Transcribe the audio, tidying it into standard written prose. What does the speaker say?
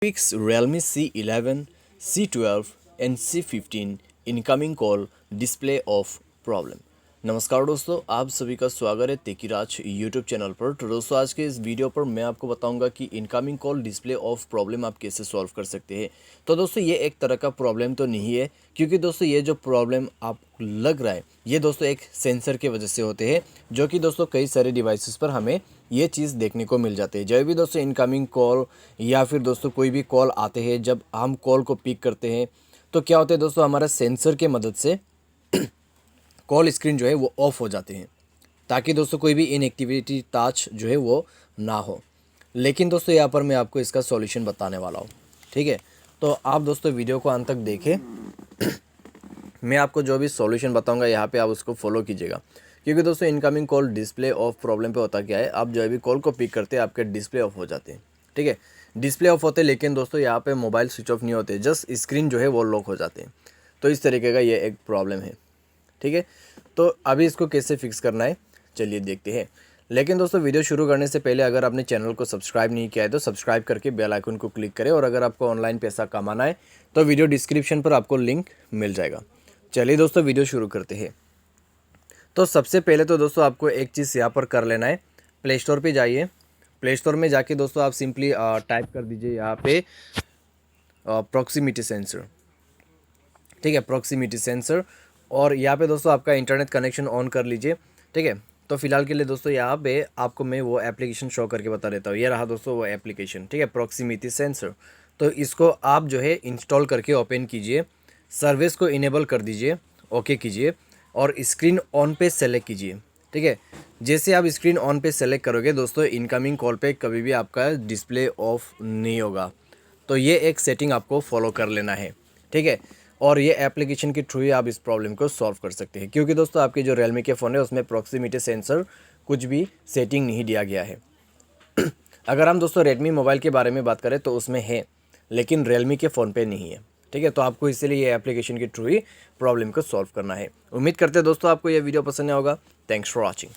Fix Realme C11, C12 and C15 incoming call display of problem. नमस्कार दोस्तों, आप सभी का स्वागत है तेकीराज यूट्यूब चैनल पर। तो दोस्तों आज के इस वीडियो पर मैं आपको बताऊंगा कि incoming call display of problem आप कैसे सॉल्व कर सकते हैं। तो दोस्तों ये एक तरह का प्रॉब्लम तो नहीं है, क्योंकि दोस्तों ये जो प्रॉब्लम आप लग रहा है ये दोस्तों एक सेंसर की वजह से होते हैं, जो कि दोस्तों कई सारे डिवाइसेस पर हमें ये चीज़ देखने को मिल जाती है। जब भी दोस्तों इनकमिंग कॉल या फिर दोस्तों कोई भी कॉल आते हैं, जब हम कॉल को पिक करते हैं तो क्या होता है दोस्तों, हमारा सेंसर के मदद से कॉल स्क्रीन जो है वो ऑफ हो जाते हैं, ताकि दोस्तों कोई भी इनएक्टिविटी टाच जो है वो ना हो। लेकिन दोस्तों यहाँ पर मैं आपको इसका सॉल्यूशन बताने वाला हूँ, ठीक है। तो आप दोस्तों वीडियो को अंत तक देखें। मैं आपको जो भी सॉल्यूशन बताऊंगा यहाँ पे आप उसको फॉलो कीजिएगा, क्योंकि दोस्तों incoming call display of problem पे होता क्या है, आप जो भी कॉल को पिक करते हैं आपके डिस्प्ले ऑफ हो जाते हैं, ठीक है। डिस्प्ले ऑफ होते हैं, लेकिन दोस्तों यहाँ पे मोबाइल स्विच ऑफ नहीं होते, जस्ट स्क्रीन जो है वो लॉक हो जाते हैं। तो इस तरीके का ये एक प्रॉब्लम है, ठीक है। तो अभी इसको कैसे फिक्स करना है चलिए देखते हैं। लेकिन दोस्तों वीडियो शुरू करने से पहले अगर आपने चैनल को सब्सक्राइब नहीं किया है तो सब्सक्राइब करके बेल आइकन को क्लिक करें, और अगर आपको ऑनलाइन पैसा कमाना है तो वीडियो डिस्क्रिप्शन पर आपको लिंक मिल जाएगा। चलिए दोस्तों वीडियो शुरू करते हैं। तो सबसे पहले तो दोस्तों आपको एक चीज़ यहाँ पर कर लेना है, प्ले स्टोर पर जाइए। प्ले स्टोर में जाके दोस्तों आप सिंपली टाइप कर दीजिए यहाँ पे प्रॉक्सिमिटी सेंसर, ठीक है, प्रॉक्सिमिटी सेंसर। और यहाँ पे दोस्तों आपका इंटरनेट कनेक्शन ऑन कर लीजिए, ठीक है। तो फिलहाल के लिए दोस्तों यहाँ पे आपको मैं वो एप्लीकेशन शो करके बता देता हूँ। ये रहा दोस्तों वो एप्लीकेशन, ठीक है, प्रॉक्सिमिटी सेंसर। तो इसको आप जो है इंस्टॉल करके ओपन कीजिए, सर्विस को इनेबल कर दीजिए, ओके कीजिए, और स्क्रीन ऑन पे सेलेक्ट कीजिए, ठीक है। जैसे आप स्क्रीन ऑन पे सेलेक्ट करोगे दोस्तों, इनकमिंग कॉल पे कभी भी आपका डिस्प्ले ऑफ नहीं होगा। तो ये एक सेटिंग आपको फॉलो कर लेना है, ठीक है। और ये एप्लीकेशन के थ्रू ही आप इस प्रॉब्लम को सॉल्व कर सकते हैं, क्योंकि दोस्तों आपके जो Realme के फ़ोन है उसमें प्रॉक्सिमिटी सेंसर कुछ भी सेटिंग नहीं दिया गया है। अगर हम दोस्तों Redmi मोबाइल के बारे में बात करें तो उसमें है, लेकिन Realme के फ़ोन पे नहीं है, ठीक है। तो आपको इसीलिए ये एप्लीकेशन के थ्रू ही प्रॉब्लम को सॉल्व करना है। उम्मीद करते हैं दोस्तों आपको ये वीडियो पसंद आया होगा। Thanks for watching.